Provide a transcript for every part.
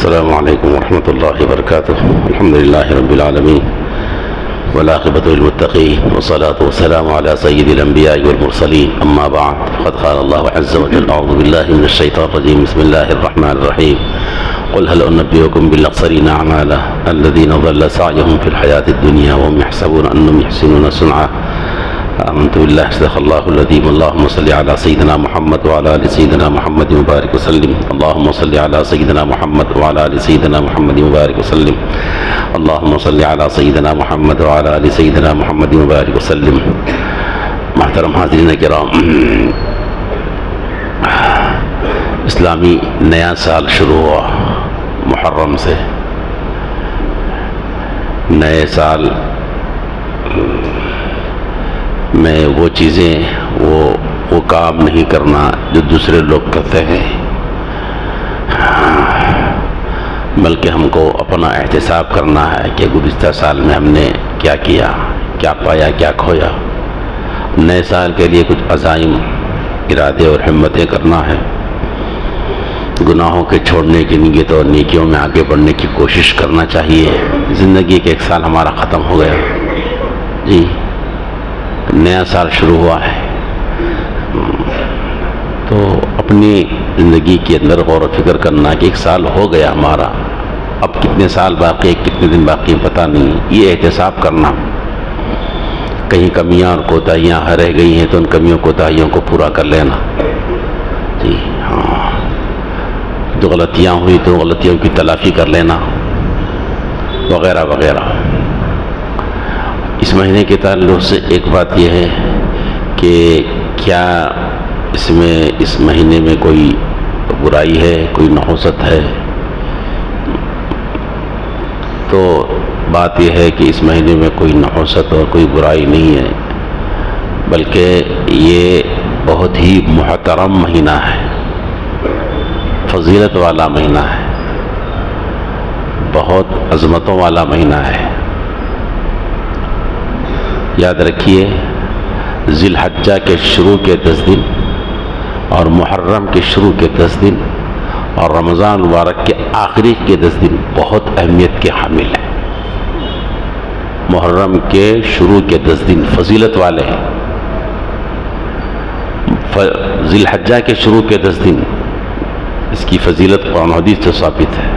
السلام علیکم ورحمۃ اللہ وبرکاتہ. الحمد للہ رب العالمین والعاقبۃ للمتقین والصلاة والسلام علی سید الانبیاء والمرسلین. اما بعد فقد قال اللہ عز وجل اعوذ باللہ من الشیطان الرجیم. بسم اللہ الرحمن الرحیم. قل هل انبئکم بالاخسرین اعمالا الذین ضل سعیهم فی الحیاۃ الدنیا وهم یحسبون انهم یحسنون صنعا. آمنت باللہ صدق اللہ العظیم. اللہم صلی علی سیدنا محمد وعلی آل سیدنا محمد مبارک وسلم. اللہم صلی علی سیدنا محمد وعلی آل سیدنا محمد مبارک وسلم. اللہم صلی علی سیدنا محمد وعلی آل سیدنا محمد مبارک وسلم. محترم حاضرین کرام، اسلامی نیا سال شروع ہوا محرم سے. نئے سال میں وہ چیزیں وہ کام نہیں کرنا جو دوسرے لوگ کرتے ہیں، بلکہ ہم کو اپنا احتساب کرنا ہے کہ گزشتہ سال میں ہم نے کیا کیا، کیا پایا، کیا کھویا. نئے سال کے لیے کچھ عزائم، ارادے اور ہمتیں کرنا ہے. گناہوں کے چھوڑنے کی نیت اور نیکیوں میں آگے بڑھنے کی کوشش کرنا چاہیے. زندگی کے ایک سال ہمارا ختم ہو گیا جی، نیا سال شروع ہوا ہے. تو اپنی زندگی کے اندر غور و فکر کرنا کہ ایک سال ہو گیا ہمارا، اب کتنے سال باقی، کتنے دن باقی پتہ نہیں. یہ احتساب کرنا، کہیں کمیاں اور کوتاہیاں رہ گئی ہیں تو ان کمیوں کوتاہیوں کو پورا کر لینا جی. ہاں، جو غلطیاں ہوئی تو غلطیوں کی تلافی کر لینا وغیرہ وغیرہ. اس مہینے کے تعلق سے ایک بات یہ ہے کہ کیا اس مہینے میں کوئی برائی ہے، کوئی نحوست ہے؟ تو بات یہ ہے کہ اس مہینے میں کوئی نحوست اور کوئی برائی نہیں ہے، بلکہ یہ بہت ہی محترم مہینہ ہے، فضیلت والا مہینہ ہے، بہت عظمتوں والا مہینہ ہے. یاد رکھیے، ذی الحجہ کے شروع کے 10 دن اور محرم کے شروع کے 10 دن اور رمضان المبارک کے آخری کے 10 دن بہت اہمیت کے حامل ہیں. محرم کے شروع کے 10 دن فضیلت والے ہیں. ذی الحجہ کے شروع کے 10 دن اس کی فضیلت قرآن و حدیث سے ثابت ہے.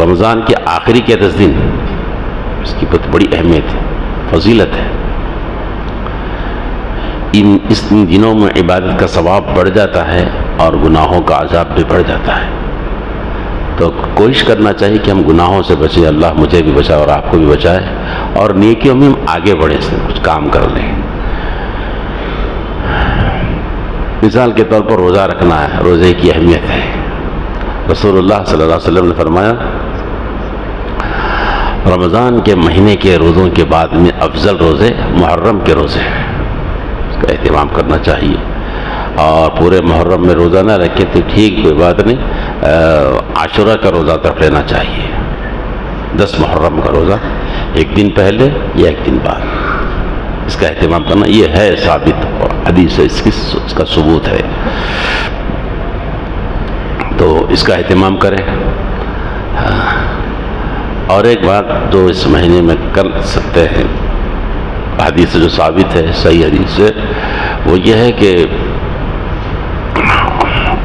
رمضان کے آخری کے 10 دن اس کی بہت بڑی اہمیت ہے، فضیلت ہے. اس دنوں میں عبادت کا ثواب بڑھ جاتا ہے اور گناہوں کا عذاب بھی بڑھ جاتا ہے. تو کوشش کرنا چاہیے کہ ہم گناہوں سے بچیں. اللہ مجھے بھی بچائے اور آپ کو بھی بچائے، اور نیکیوں میں ہم آگے بڑھیں، سے کچھ کام کر لیں. مثال کے طور پر روزہ رکھنا ہے، روزے کی اہمیت ہے. رسول اللہ صلی اللہ علیہ وسلم نے فرمایا، رمضان کے مہینے کے روزوں کے بعد میں افضل روزے محرم کے روزے ہیں. اس کا اہتمام کرنا چاہیے. اور پورے محرم میں روزہ نہ رکھیں تو ٹھیک، کوئی بات نہیں، عاشورہ کا روزہ رکھ لینا چاہیے. 10 محرم کا روزہ ایک دن پہلے یا ایک دن بعد، اس کا اہتمام کرنا. یہ ہے ثابت اور حدیث ہے، اس کا ثبوت ہے. تو اس کا اہتمام کریں. اور ایک بات جو اس مہینے میں کر سکتے ہیں، حدیث سے جو ثابت ہے، صحیح حدیث سے، وہ یہ ہے کہ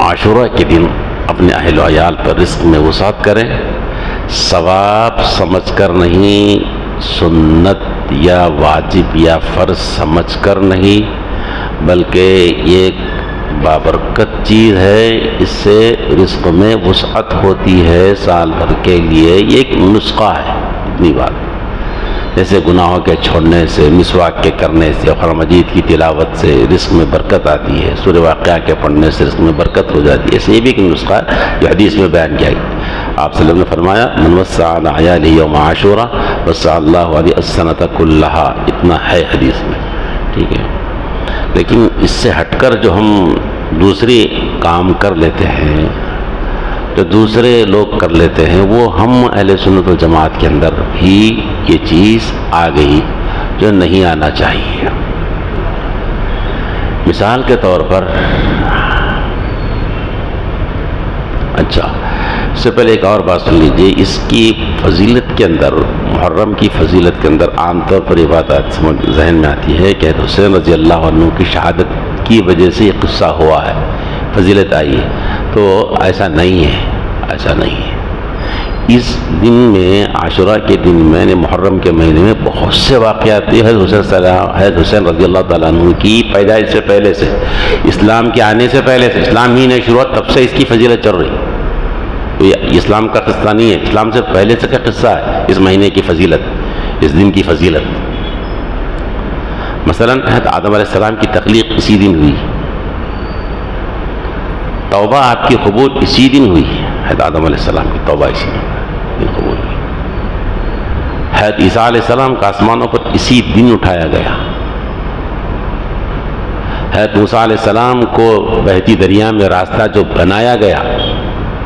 عاشورہ کے دن اپنے اہل و عیال پر رزق میں وسعت کریں. ثواب سمجھ کر نہیں، سنت یا واجب یا فرض سمجھ کر نہیں، بلکہ یہ بابرکت چیز ہے. اس سے رزق میں وسعت ہوتی ہے سال بھر کے لیے. یہ ایک نسخہ ہے. اتنی بات، جیسے گناہوں کے چھوڑنے سے، مسواک کے کرنے سے، قرآن مجید کی تلاوت سے رزق میں برکت آتی ہے. سورہ واقعہ کے پڑھنے سے رزق میں برکت ہو جاتی ہے. ایسے یہ بھی ایک نسخہ ہے جو حدیث میں بیان کیا گیا. آپ صلی اللہ علیہ وسلم نے فرمایا، من وسع علی عیالہ یوم عاشورہ وسع اللہ علیہ السنۃ کلھا. اتنا ہے حدیث میں، ٹھیک ہے. لیکن اس سے ہٹ کر جو ہم دوسری کام کر لیتے ہیں، جو دوسرے لوگ کر لیتے ہیں، وہ ہم اہل سنت والجماعت کے اندر ہی یہ چیز آ گئی جو نہیں آنا چاہیے. مثال کے طور پر اچھا، اس سے پہلے ایک اور بات سن لیجیے. اس کی فضیلت کے اندر، محرم کی فضیلت کے اندر عام طور پر یہ بات ذہن میں آتی ہے کہ حسین رضی اللہ عنہ کی شہادت کی وجہ سے یہ قصہ ہوا ہے، فضیلت آئی ہے. تو ایسا نہیں ہے، ایسا نہیں ہے. اس دن میں، عاشورہ کے دن میں، محرم کے مہینے میں بہت سے واقعات تھے. حضرت حسین رضی اللہ تعالیٰ عنہ کی پیدائش سے پہلے سے، اسلام کے آنے سے پہلے سے، اسلام ہی نے شروعات تب سے اس کی فضیلت چل رہی. یہ اسلام کا قصہ نہیں ہے، اسلام سے پہلے سے کا قصہ ہے. اس مہینے کی فضیلت، اس دن کی فضیلت. مثلا حضرت آدم علیہ السلام کی تخلیق اسی دن ہوئی، توبہ آپ کی قبول اسی دن ہوئی. حضرت آدم علیہ السلام کی توبہ اسی دن قبول ہوئی. حضرت عیسیٰ علیہ السلام کا آسمانوں پر اسی دن اٹھایا گیا. حضرت موسیٰ علیہ السلام کو بہتی دریا میں راستہ جو بنایا گیا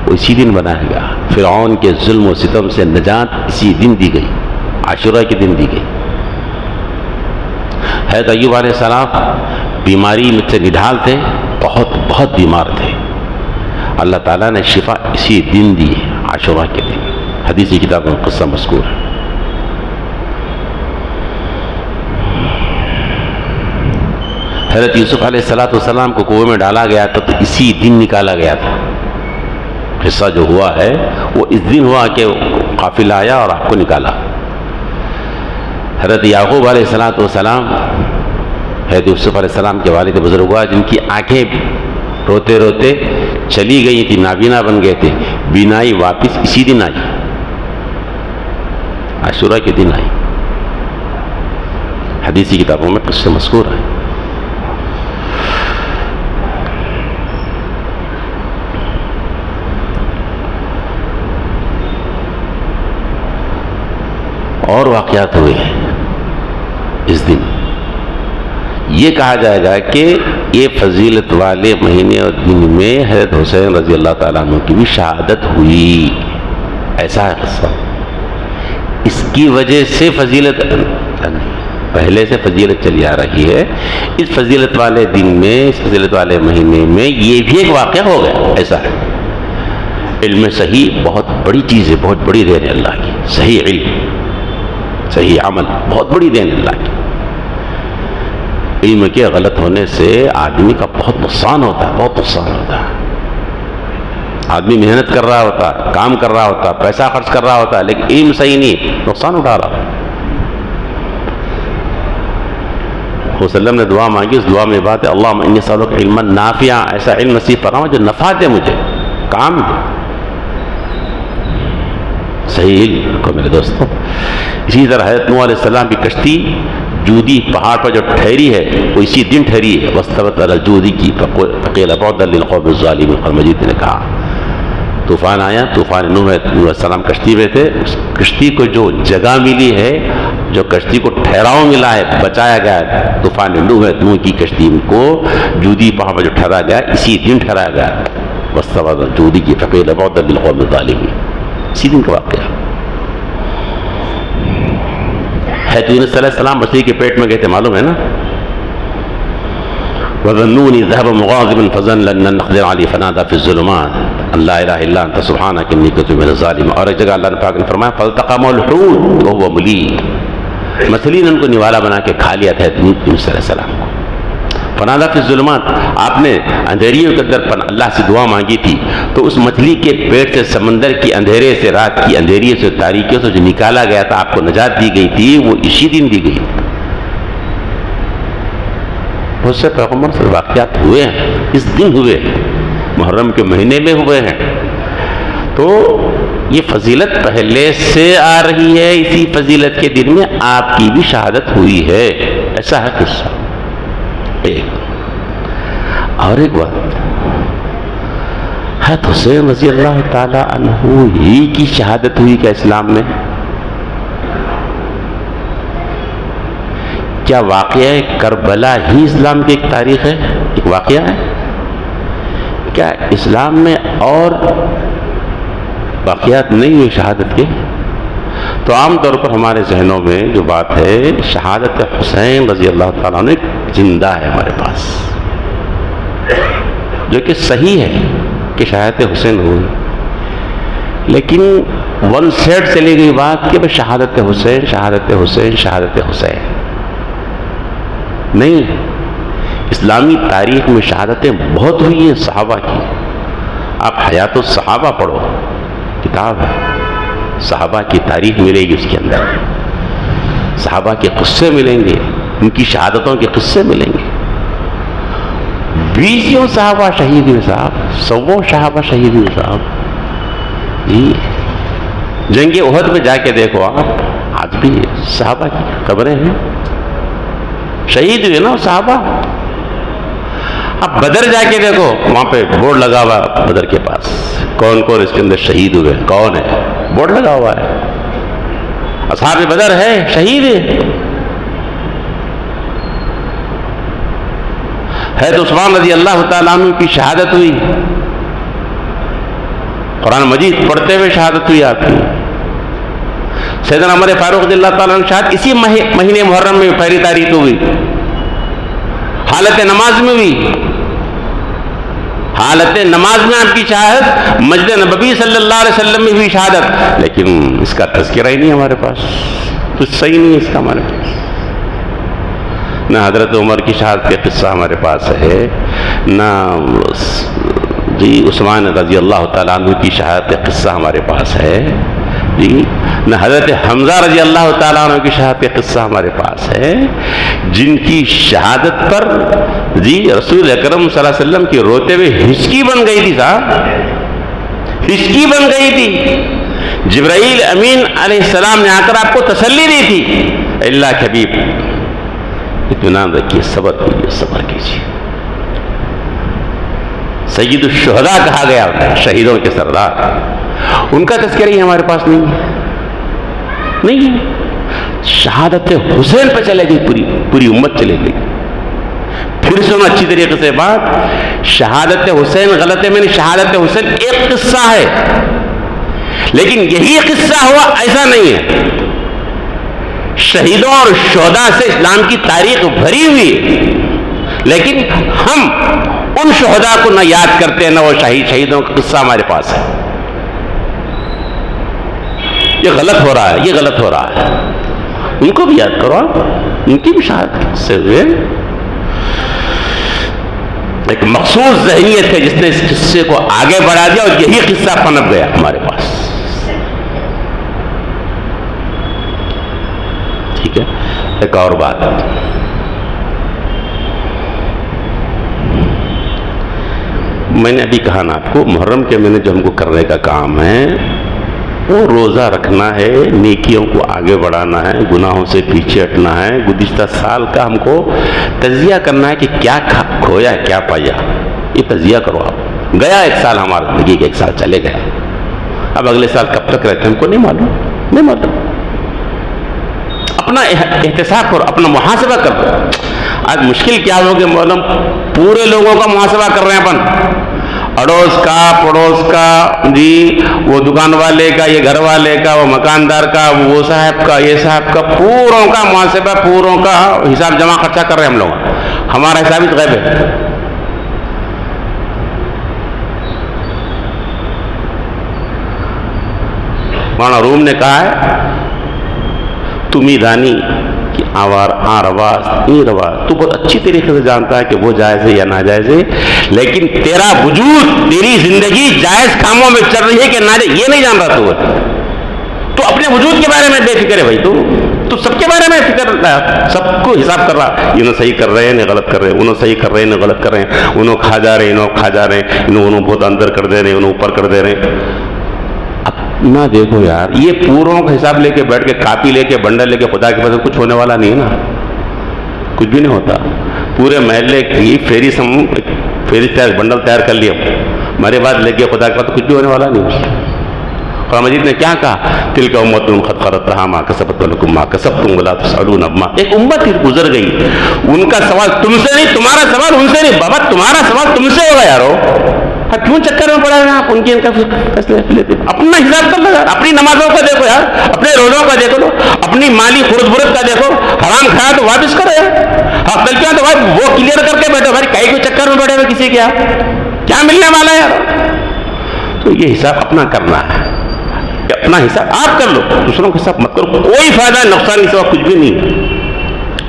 وہ اسی دن بنایا گیا. فرعون کے ظلم و ستم سے نجات اسی دن دی گئی، عاشورہ کے دن دی گئی. حضرت ایوب علیہ السلام بیماری میں سے نڈھال تھے، بہت بیمار تھے. اللہ تعالیٰ نے شفا اسی دن دی، عاشورہ کے دن. حدیثی کتاب میں قصہ مذکور ہے. حضرت یوسف علیہ السلام کو کنویں میں ڈالا گیا تھا تو اسی دن نکالا گیا تھا. قصہ جو ہوا ہے وہ اس دن ہوا کہ قافلہ آیا اور آپ کو نکالا. حضرت یعقوب علیہ السلام حضرت یوسف علیہ السلام کے والد بزرگوار جن کی آنکھیں روتے روتے چلی گئی تھی، نابینا بن گئے تھے، بینائی واپس اسی دن آئی، عاشورہ کے دن آئی. حدیثی کتابوں میں قصے مذکور ہیں. اور واقعات ہوئے ہیں اس دن. یہ کہا جائے گا کہ یہ فضیلت والے مہینے اور دن میں حضرت حسین رضی اللہ تعالیٰ عنہ کی بھی شہادت ہوئی. ایسا ہے قصہ. اس کی وجہ سے فضیلت نہیں، پہلے سے فضیلت چلی آ رہی ہے. اس فضیلت والے دن میں، اس فضیلت والے مہینے میں یہ بھی ایک واقعہ ہو گیا. ایسا ہے. علم صحیح بہت بڑی چیز ہے، بہت بڑی دین ہے اللہ کی. صحیح علم، صحیح عمل بہت بڑی دین اللہ کی. علم کے غلط ہونے سے آدمی کا بہت نقصان ہوتا ہے، بہت نقصان ہوتا ہے. آدمی محنت کر رہا ہوتا ہے، کام کر رہا ہوتا ہے، پیسہ خرچ کر رہا ہوتا ہے، لیکن علم صحیح نہیں، نقصان اٹھا رہا ہے. وسلم نے دعا مانگی، اس دعا میں بات ہے اللہم انی اسألک علما نافعا، ایسا علم نصیب فرما جو نفع دے، مجھے کام دے. صحیح علم کو میرے دوستوں. اسی طرح حضرت نوح علیہ السلام کی کشتی جودی پہاڑ پر جو ٹھہری ہے وہ اسی دن ٹھہری ہے. واستوت علی الجودی کی فقیل بعدا للقوم الظالمین. قرآن مجید نے کہا طوفان آیا، طوفان نوح علیہ السلام کشتی میں تھے. اس کشتی کو جو جگہ ملی ہے، جو کشتی کو ٹھہراؤ ملا ہے، بچایا گیا ہے، طوفان نوح کی کشتی کو جودی پہاڑ پر جو ٹھہرا گیا اسی دن ٹھہرایا گیا. واستوت علی الجودی کی فقیل بعدا للقوم الظالمین. اسی دن کا واقعہ. حضرت یونس علیہ السلام مچھلی کے پیٹ میں گئے تھے، معلوم ہے نا. وَظَنُّونِ ذَهَبَ مُغَاضِبًا فَظَنَّ لَن نَّقْدِرَ عَلَيْهِ فَنَادَىٰ فِي الظُّلُمَاتِ أَن لَّا إِلَٰهَ إِلَّا أَنتَ سُبْحَانَكَ إِنِّي كُنتُ مِنَ الظَّالِمِينَ. اور ایک جگہ اللہ پاک نے فرمایا فَالْتَقَمَهُ الْحُوتُ وَهُوَ مُلِيمٌ. مچھلی نے ان کو نوالا بنا کے کھا لیا تھا یونس علیہ السلام کو. فنادیٰ فی الظلمات، آپ نے اندھیریوں کے اندر اللہ سے دعا مانگی تھی تو اس مچھلی کے پیٹ سے، سمندر کی اندھیرے سے، رات کی اندھیری سے، تاریکیوں سے جو نکالا گیا تھا، آپ کو نجات دی گئی تھی، وہ اسی دن دی گئی. بہت سے پیغمبر سے واقعات ہوئے ہیں، اس دن ہوئے ہیں، محرم کے مہینے میں ہوئے ہیں. تو یہ فضیلت پہلے سے آ رہی ہے. اسی فضیلت کے دن میں آپ کی بھی شہادت ہوئی ہے. ایسا ہے قصہ. اور ایک بات، حضرت حسین رضی اللہ تعالی عنہ ہی کی شہادت ہوئی کیا اسلام میں؟ کیا واقعہ کربلا ہی اسلام کی ایک تاریخ ہے، ایک واقعہ ہے؟ کیا اسلام میں اور واقعات نہیں ہوئے شہادت کے؟ تو عام طور پر ہمارے ذہنوں میں جو بات ہے، شہادت حسین رضی اللہ تعالیٰ عنہ زندہ ہے ہمارے پاس، جو کہ صحیح ہے کہ شہادت حسین ہوئی. لیکن ون سائڈ چلی گئی بات کہ شہادت حسین شہادت حسین شہادت حسین. نہیں، اسلامی تاریخ میں شہادتیں بہت ہوئی ہیں صحابہ کی. آپ حیات الصحابہ پڑھو، کتاب ہے، صحابہ کی تاریخ ملے گی اس کے اندر، صحابہ کے قصے ملیں گے، ان کی شہادتوں کے قصے ملیں گے. 20 صحابہ شہید ہوئے صاحب، 100 صحابہ شہید ہوئے صاحب. جی جنگ احد میں جا کے دیکھو آپ، آج بھی صحابہ کی قبریں ہیں، شہید ہوئے نا صحابہ. اب بدر جا کے دیکھو، وہاں پہ بورڈ لگا ہوا بدر کے پاس، کون کون اس کے اندر شہید ہوئے، کون ہے، بورڈ لگا ہوا ہے. اصحاب بدر ہے، شہید ہے تو عثمان رضی اللہ تعالیٰ عنہ کی شہادت ہوئی، قرآن مجید پڑھتے ہوئے شہادت ہوئی آپ کی. سیدنا عمر فاروق رضی اللہ تعالیٰ عنہ شہادت اسی مہینے محرم میں پہلی تاریخ کو ہوئی، حالت نماز میں ہوئی. حالت نماز میں آپ کی شہادت، مسجد نبوی صلی اللہ علیہ وسلم میں ہوئی شہادت. لیکن اس کا تذکرہ ہی نہیں ہمارے پاس، کچھ صحیح نہیں ہے اس کا ہمارے پاس. نہ حضرت عمر کی شہادت کا قصہ ہمارے پاس ہے، نہ جی عثمان رضی اللہ تعالیٰ عنہ کی شہادت کا قصہ ہمارے پاس ہے جی، نہ حضرت حمزہ رضی اللہ تعالیٰ عنہ کی شہادت کا قصہ ہمارے پاس ہے، جن کی شہادت پر جی رسول اکرم صلی اللہ علیہ وسلم کی روتے ہوئے ہچکی بن گئی تھی صاحب، ہچکی بن گئی تھی. جبرائیل امین علیہ السلام نے آ کر آپ کو تسلی دی تھی، اللہ کے حبیب اطمینان رکھیے، صبر کیجیے، صبر کیجیے. سید الشہداء کہا گیا ہوتا ہے، شہیدوں کے سردار، ان کا تذکرہ ہی ہمارے پاس نہیں ہے. نہیں، شہادت حسین پہ چلے گئی، پوری امت چلے گئی. پھر سنو اچھی طریقے سے بات، شہادت حسین غلط ہے، میں نے شہادت حسین ایک قصہ ہے، لیکن یہی قصہ ہوا ایسا نہیں ہے. شہیدوں اور شہداء سے اسلام کی تاریخ بھری ہوئی ہے، لیکن ہم ان شہداء کو نہ یاد کرتے ہیں، نہ وہ شہیدوں کا قصہ ہمارے پاس ہے. یہ غلط ہو رہا ہے، یہ غلط ہو رہا ہے. ان کو بھی یاد کرو آپ، ان کی بھی شہادت سے ہوئے. ایک مخصوص ذہنیت ہے جس نے اس قصے کو آگے بڑھا دیا، اور یہی قصہ پنپ گیا ہمارے پاس. ٹھیک ہے، ایک اور بات، میں نے ابھی کہا نا آپ کو، محرم کے مہینے جو ہم کو کرنے کا کام ہے وہ روزہ رکھنا ہے، نیکیوں کو آگے بڑھانا ہے، گناہوں سے پیچھے ہٹنا ہے. گزشتہ سال کا ہم کو تجزیہ کرنا ہے کہ کیا کھویا کیا پایا. یہ تجزیہ کرو آپ. گیا ایک سال ہمارا زندگی کا، ایک سال چلے گیا، اب اگلے سال کب تک رہتے ہم کو نہیں معلوم، نہیں معلوم. اپنا احتساب کرو، اپنا محاسبہ کرو. آج مشکل کیا ہو کہ معلوم پورے لوگوں کا محاسبہ کر رہے ہیں اپن، اڑوس کا، پڑوس کا، جی وہ دکان والے کا، یہ گھر والے کا، وہ مکاندار کا، وہ صاحب کا، یہ صاحب کا، پوروں کا محاسبہ، پوروں کا حساب جمع خرچہ کر رہے ہیں ہم لوگ. ہمارا حساب ہی غیب ہے. مولانا روم نے کہا ہے، تم ہی دانی کہ تو بہت اچھی طریقے سے جانتا ہے کہ وہ جائز ہے یا ناجائز ہے، لیکن تیرا وجود، تیری زندگی جائز کاموں میں چل رہی ہے کہ ناجائز، یہ نہیں جان رہا. تو اپنے وجود کے بارے میں بے فکر ہے بھائی. تو سب کے بارے میں فکر رہا ہے، سب کو حساب کر رہا. انہوں صحیح کر رہے ہیں، انہیں غلط کر رہے ہیں، انہوں صحیح کر رہے ہیں، انہیں غلط کر رہے ہیں، انہوں کھا جا رہے ہیں، انہوں کھا جا رہے ہیں، انہوں بہت اندر کر دے رہے ہیں، انہوں اوپر کر دے رہے ہیں. نہ دیکھو یار، یہ پوروں کا حساب لے کے بیٹھ کے، کاپی لے کے، بنڈل لے کے خدا کے پاس کچھ ہونے والا نہیں ہے نا، کچھ بھی نہیں ہوتا. پورے محلے کی فہرست بنڈل تیار کر لیا، ہمارے بعد لے کے خدا کے پاس کچھ بھی ہونے والا نہیں. قرآن مجید نے کیا کہا؟ تلک امت قد خلت لها ما کسبت ولکم ما کسبتم ولا تسألون عما. ایک امت گزر گئی، ان کا سوال تم سے نہیں، تمہارا سوال ان سے نہیں. بابا تمہارا سوال تم سے ہوگا یارو، کیوں چکر میں پڑا رہے آپ ان کے فیصلے لیتے؟ اپنا حساب کر لو یار، اپنی نمازوں کا دیکھو یار، اپنے روزوں کا دیکھو، اپنی مالی خرد برد کا دیکھو. حرام کھایا تو واپس کرو یار، کل کیا تو بھائی وہ کلیئر کر کے بیٹھو. بھائی کئی کو چکر میں بیٹھے ہوئے کسی کیا ملنے والا ہے یار. تو یہ حساب اپنا کرنا ہے. کہ اپنا حساب آپ کر لو، دوسروں کا حساب مت کرو، کوئی فائدہ نقصان کے سوا کچھ بھی نہیں،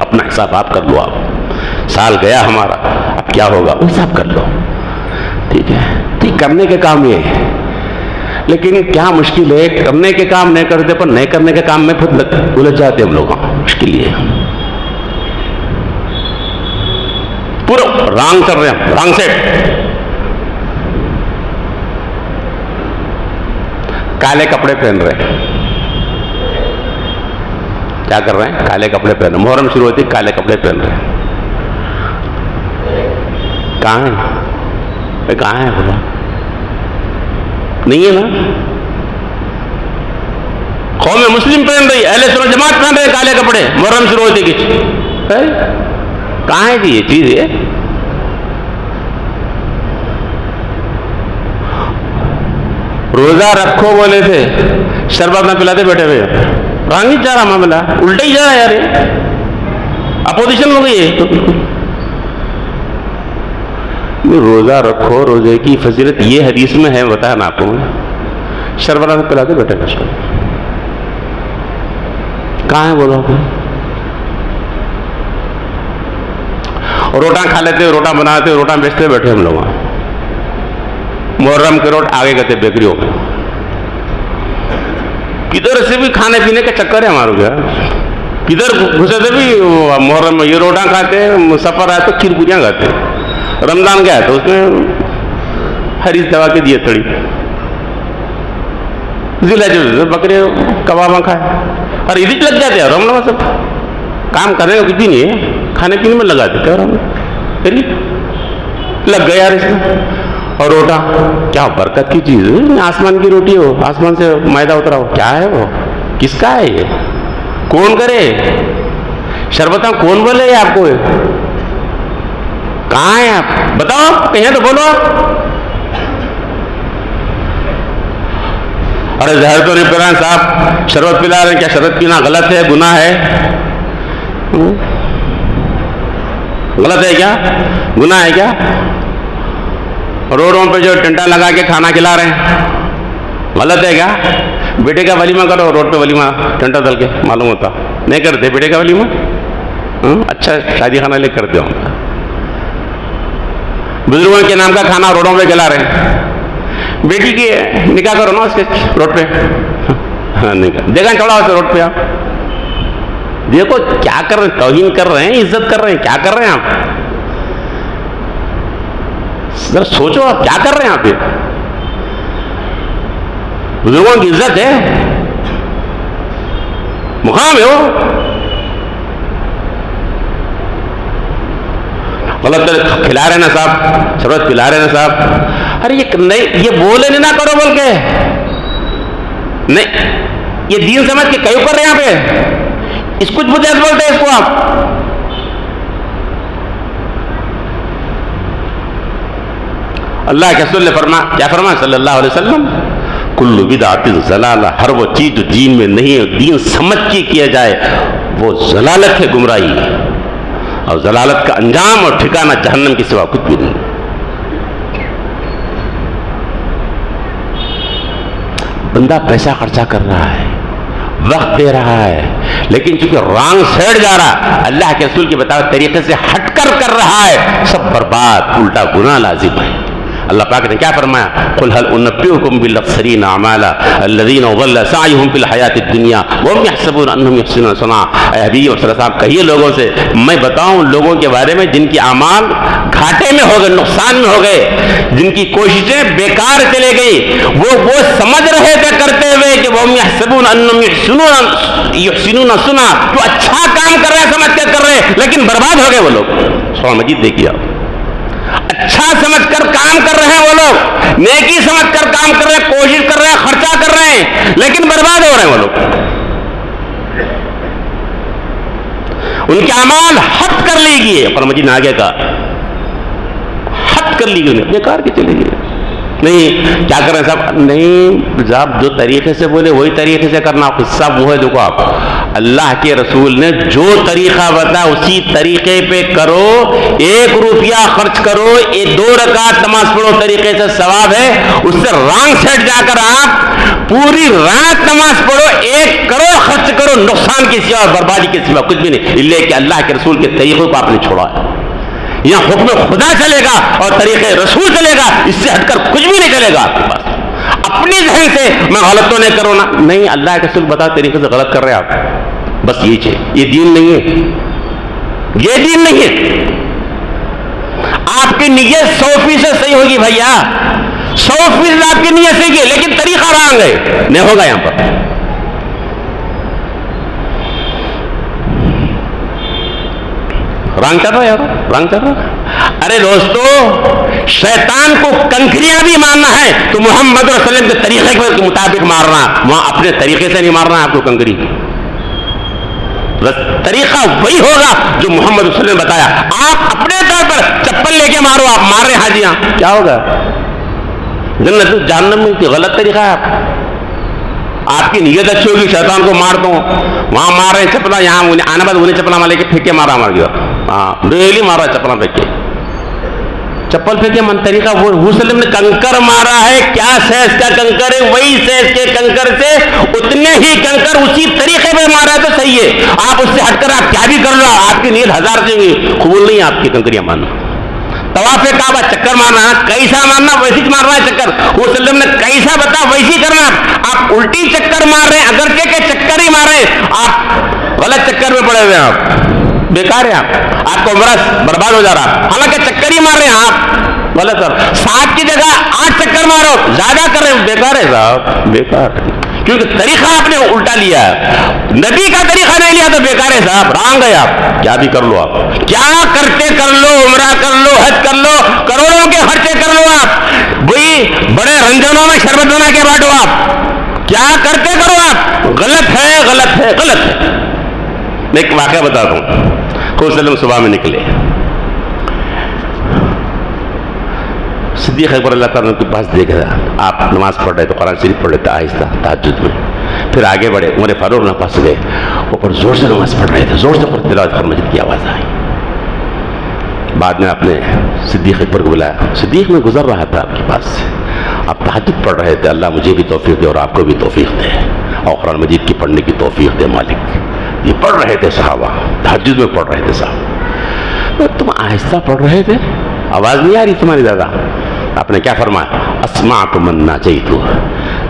اپنا حساب آپ کر لو۔ آپ سال گیا ہمارا، اب کیا ہوگا وہ حساب کر لو، ٹھیک ہے؟ ٹھیک کرنے کے کام یہ ہے، لیکن کیا مشکل ہے، کرنے کے کام نہیں کرتے پر نہیں کرنے کے کام میں پھر الجھ جاتے ہم لوگ، مشکل یہ ہے، پورا رانگ کر رہے ہیں، رانگ سیٹ۔ کالے کپڑے پہن رہے ہیں، کیا کر رہے ہیں؟ کالے کپڑے پہن رہے ہیں، محرم شروع ہوتی کالے کپڑے پہن رہے ہیں، کہاں ہے؟ کہاں ہے بولا؟ نہیں ہے نا؟ قوم مسلم پہن رہی ہے، اہل سنت جماعت پہن رہے ہیں کالے کپڑے، محرم شروع ہوتی کچھ کہاں ہے جی یہ چیز ہے؟ روزہ رکھو بولے تھے، شربت نہ پلاتے بیٹھے ہوئے، رنگ ہی جا رہا معاملہ، الٹا ہی جا رہا یار، اپوزیشن ہو گئی ہے۔ روزہ رکھو، روزے کی فضیلت یہ حدیث میں ہے، بتایا نا آپ کو، شربت نہ پلاتے بیٹھے ہوئے، کہاں ہے بولو؟ روٹا کھا لیتے، روٹا بناتے، روٹا بیچتے بیٹھے ہم لوگ، محرم کے روٹ آگے گئے بیکریوں میں، کدھر سے بھی کھانے پینے کا چکر ہے ہمارے گیا، کدھر گھسے سے بھی محرم میں یہ روٹا کھاتے، سفر آئے تو کھیر پوریاں کھاتے، رمضان گیا تو اس میں حریص دوا کے دیے تھوڑی، ضلع بکرے کباب کھائے، اور عید لگ جاتے ہیں، ہم لوگ سب کام کرنے کا کچھ بھی نہیں ہے، کھانے پینے میں لگا دیتے، اور ہم پھر لگ گئے یار اس میں۔ اور روٹا کیا برکت کی چیز ہے، آسمان کی روٹی ہو، آسمان سے میدہ اترا ہو، کیا ہے وہ، کس کا ہے یہ، کون کرے، شربتاں کون بولے آپ کو، کہاں ہیں آپ بتاؤ، کہیں تو بولو آپ۔ ارے زہر تو نہیں پلا رہے صاحب، شربت پلا رہے ہیں، کیا شربت پینا غلط ہے، گناہ ہے؟ غلط ہے کیا، گناہ ہے کیا؟ روڈوں پہ جو ٹنٹا لگا کے کھانا کھلا رہے ہیں، غلط ہے کیا؟ بیٹے کا ولیمہ کرو، روڈ پہ ولیمہ ٹنٹا ڈل کے، معلوم ہوتا نہیں کرتے بیٹے کا ولیمہ، اچھا شادی خانہ لے کرتے ہو، بزرگوں کے نام کا کھانا روڈوں پہ کھلا رہے ہیں، بیٹی کی نکاح کرو نا اس کے روڈ پہ، دیکھا چڑھا ہوتے روڈ پہ، آپ دیکھو کیا کر رہے ہیں، توہین کر رہے ہیں، عزت کر رہے ہیں، کیا کر رہے ہیں آپ، ذرا سوچو آپ کیا کر رہے ہیں آپ، بزرگوں کی عزت ہے، مقام ہے وہ، غلط کھلا رہے نا صاحب، شربت پلا رہے نا صاحب، ارے یہ نہیں، یہ بولے نہیں نہ کرو بول کے، نہیں یہ دین سمجھ کے کیوں کر رہے ہیں یہاں پہ، اس کچھ بجائے بولتے ہیں اس کو آپ۔ اللہ کے رسول نے کیا فرمایا صلی اللہ علیہ وسلم، کل بدعۃ ضلالہ، ہر وہ چیز جو دین میں نہیں ہے، دین سمجھ کے کیا جائے وہ ضلالت ہے، گمراہی ہے، اور ضلالت کا انجام اور ٹھکانہ جہنم کے سوا کچھ بھی نہیں۔ بندہ پیسہ خرچہ کر رہا ہے، وقت دے رہا ہے، لیکن چونکہ رانگ سائڈ جا رہا، اللہ کے رسول کے بتائے طریقے سے ہٹ کر رہا ہے، سب برباد، الٹا گناہ لازم ہے۔ اللہ پاک نے کیا فرمایا، قل هل انبئكم بالاخسرین اعمالا الذین ضل سعیهم فی الحیاۃ الدنیا وهم يحسبون انهم يحسنون صنعا۔ اے حبیب صلی اللہ علیہ وسلم کہیے لوگوں سے، میں بتاؤں لوگوں کے بارے میں جن کی اعمال گھاٹے میں ہو گئے، نقصان میں ہو گئے، جن کی کوششیں بیکار چلے گئی، وہ سمجھ رہے تھے کرتے ہوئے کہ وهم يحسبون انهم يحسنون صنعا، تو اچھا کام کر رہے ہیں سمجھ کر رہے ہیں، لیکن برباد ہو گئے وہ لوگ۔ سورہ مجید دیکھیے آپ، اچھا سمجھ کر کام کر رہے ہیں وہ لوگ، نیکی سمجھ کر کام کر رہے ہیں، کوشش کر رہے ہیں، خرچہ کر رہے ہیں، لیکن برباد ہو رہے ہیں وہ لوگ، ان کے اعمال ہت کر لی گئی ہے، پر مجید نے آگے کہا ہت کر لی گئی، بیکار کے چلے گئے، نہیں کیا کریں صاحب، نہیں صاحب جو طریقے سے بولے وہی طریقے سے کرنا. قصہ وہ ہے، دیکھو آپ اللہ کے رسول نے جو طریقہ بتایا اسی طریقے پہ کرو. 1 روپیہ خرچ کرو، 2 رکعت نماز پڑھو، طریقے سے ثواب ہے. اس سے رانگ سائڈ جا کر آپ پوری رات نماز پڑھو، 1 کروڑ خرچ کرو، نقصان کی سوا، بربادی کی سوا کچھ بھی نہیں، اس لیے کہ اللہ کے رسول کے طریقوں کو آپ نے چھوڑا ہے. یہاں حکم خدا چلے گا اور طریقے رسول چلے گا، اس سے ہٹ کر کچھ بھی نہیں چلے گا آپ کے پاس. اپنی ذہن سے میں غلط تو نہیں کروں نا، نہیں اللہ کے رسول بتا طریقے سے غلط کر رہے ہیں آپ، بس یہ چاہیے. یہ دین نہیں ہے، یہ دین نہیں ہے. آپ کی نیت 100% صحیح ہوگی بھیا، 100% آپ کی نیت صحیح ہے، لیکن طریقہ رانگ ہے، نہیں ہوگا یہاں پر. رنگ کر رہا ہے یار، رنگ کر رہا. ارے دوستو، شیطان کو کنکریاں بھی مارنا ہے تو محمد رسول اللہ علیہ وسلم کے طریقے کے مطابق مارنا، وہاں اپنے طریقے سے نہیں مارنا ہے آپ کو کنکری. بس طریقہ وہی ہوگا جو محمد رسول اللہ نے بتایا. آپ اپنے طور پر چپل لے کے مارو، آپ مار رہے حاجیاں، کیا ہوگا؟ جنت جہنم میں غلط طریقہ ہے. آپ کی نیت اچھی ہوگی، شیطان کو مار دو، وہاں مار رہے چپلا، یہاں آنے بعد انہیں چپلا لے کے پھینک کے مارا مار گیا. ہاں ریلی مارا چپلا پھینک کے، چپل پھینک کے من طریقہ وہ وسلم نے کنکر مارا ہے. کیا سیز کا کنکر ہے، وہی سیز کے کنکر سے اتنے ہی کنکر اسی طریقے پہ مارا ہے تو صحیح ہے. آپ اس سے ہٹ کر آپ کیا بھی کر لو، آپ کی نیت 1000 سے قبول نہیں ہے آپ کی کنکریاں مارنا. طواف کعبہ چکر مارنا، کیسا مارنا ویسی مارنا ہے چکر. وہ وسلم نے کیسا بتا ویسی کرنا. آپ الٹی چکر مار رہے ہیں، اگرچہ کہ چکر ہی مار رہے ہیں، آپ غلط چکر میں پڑے ہوئے ہیں، آپ بیکار ہیں، آپ کو عمرہ برباد ہو جا رہا. حالانکہ چکر ہی مار رہے ہیں آپ، غلط کر. 7 کی جگہ 8 چکر مارو، زیادہ کر رہے ہیں، بیکار ہے صاحب، بیکار ہے. کیونکہ طریقہ آپ نے الٹا لیا ہے، نبی کا طریقہ نہیں لیا تو بیکار ہے صاحب، رانگ ہے. آپ کیا بھی کر لو، آپ کیا کرتے کر لو، عمرہ کر لو، حج کر لو، کروڑوں کے خرچے کر لو، آپ وہی بڑے رنجنوں میں شربت بنا کے بانٹو، آپ کیا کرتے کرو، آپ غلط ہے، غلط ہے، غلط ہے. میں ایک واقعہ بتاتا ہوں. وسلم صبح میں نکلے، صدیق اکبر اللہ تعالیٰ کے پاس دیکھا، آپ نماز پڑھ رہے تو قرآن شریف پڑھ رہے تھے آہستہ تہجد میں. پھر آگے بڑھے، عمر فاروق کے پاس گئے، اوپر زور سے نماز پڑھ رہے تھے، زور سے تلاوت کر مسجد کی آواز آئی. بعد میں آپ نے صدیق اکبر کو بلایا، صدیق میں گزر رہا تھا آپ کے پاس سے، آپ تہجد پڑھ رہے تھے، اللہ مجھے بھی توفیق دے اور آپ کو بھی توفیق دے اور قرآن مجید کی پڑھنے کی توفیق دے مالک. یہ پڑھ رہے تھے صحابہ، تہجد میں پڑھ رہے تھے صاحب. تم آہستہ پڑھ رہے تھے، آواز نہیں آ رہی تمہاری زیادہ. آپ نے کیا فرمایا؟ اسمعت من ناجیت،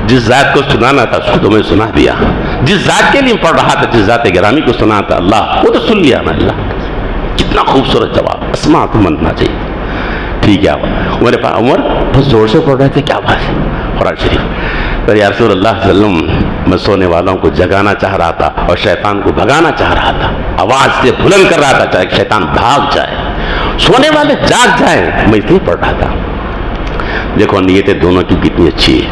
جس ذات کو سنانا تھا اس کو تمہیں سنا دیا. جس ذات کے لیے پڑھ رہا تھا، جس ذات گرامی کو سنا تھا اللہ، وہ تو سن لیا نا اللہ. کتنا خوبصورت جواب، اسمعت من ناجیت. ٹھیک ہے. عمر بہت زور سے پڑھ رہے تھے، کیا بات ہے؟ قرآن شریف. یا رسول اللہ صلی اللہ علیہ وسلم، میں سونے والوں کو جگانا چاہ رہا تھا اور شیطان کو بھگانا چاہ رہا تھا، آواز سے بلند کر رہا تھا چاہے شیطان بھاگ جائے، سونے والے جاگ جائیں، میں اس لیے پڑھ رہا تھا. دیکھو نیتیں دونوں کی کتنی اچھی ہے.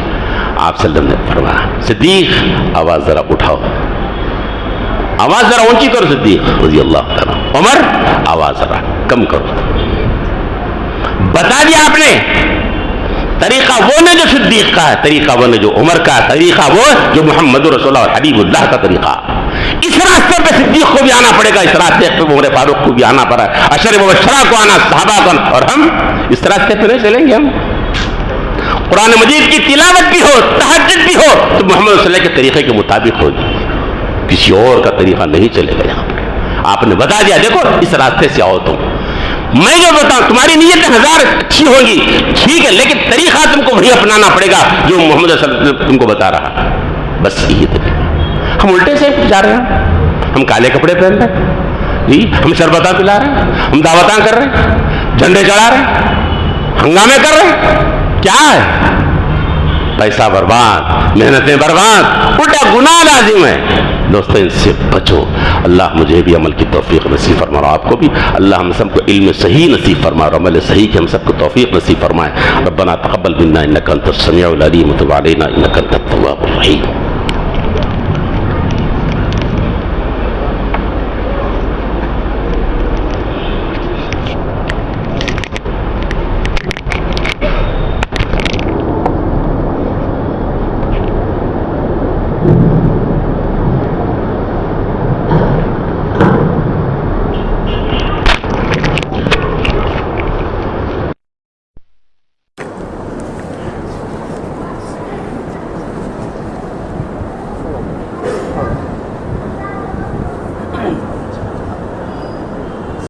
آپ صلی اللہ علیہ وسلم نے فرمایا، صدیق آواز ذرا اٹھاؤ، آواز ذرا اونچی کرو صدیق رضی اللہ تعالیٰ. عمر آواز ذرا کم کرو. بتا دیا آپ نے طریقہ وہ نے جو صدیق کا ہے، طریقہ وہ نے جو عمر کا ہے، طریقہ وہ جو محمد رسول اللہ اور حبیب اللہ کا طریقہ. اس راستے پہ صدیق کو بھی آنا پڑے گا، اس راستے پہ عمر فاروق کو بھی آنا پڑا ہے، عشر مبشرہ کو آنا، صحابہ کو آنا. اور ہم اس راستے پہ نہیں چلیں گے. ہم قرآن مجید کی تلاوت بھی ہو، تہجد بھی ہو تو محمد صلی اللہ علیہ وسلم کے طریقے کے مطابق ہوگی، کسی اور کا طریقہ نہیں چلے گا. یہاں پر آپ نے بتا دیا، دیکھو اس راستے سے آؤ تم. میں جو بتاؤں تمہاری نیتیں 1000 اچھی ہوگی، ٹھیک ہے، لیکن طریقہ تم کو وہی اپنانا پڑے گا جو محمد صلی اللہ علیہ وسلم تم کو بتا رہا. بس یہی طریقہ. ہم الٹے سے جا رہے ہیں، ہم کالے کپڑے پہن رہے ہیں جی، ہم شربتاں پلا رہے ہیں، ہم دعوتاں کر رہے ہیں، جھنڈے چڑھا رہے ہیں، ہنگامے کر رہے ہیں. کیا ہے؟ پیسہ برباد، محنتیں برباد، الٹا گناہ لازم ہے. دوستو ان سے بچو. اللہ مجھے بھی عمل کی توفیق نصیب فرما اور آپ کو بھی. اللہ ہم سب کو علم صحیح نصیب فرما اور عمل صحیح کی ہم سب کو توفیق نصیب فرمائے. ربنا تقبل منا انک انت السمیع العلیم وتب علینا انک انت التواب الرحیم.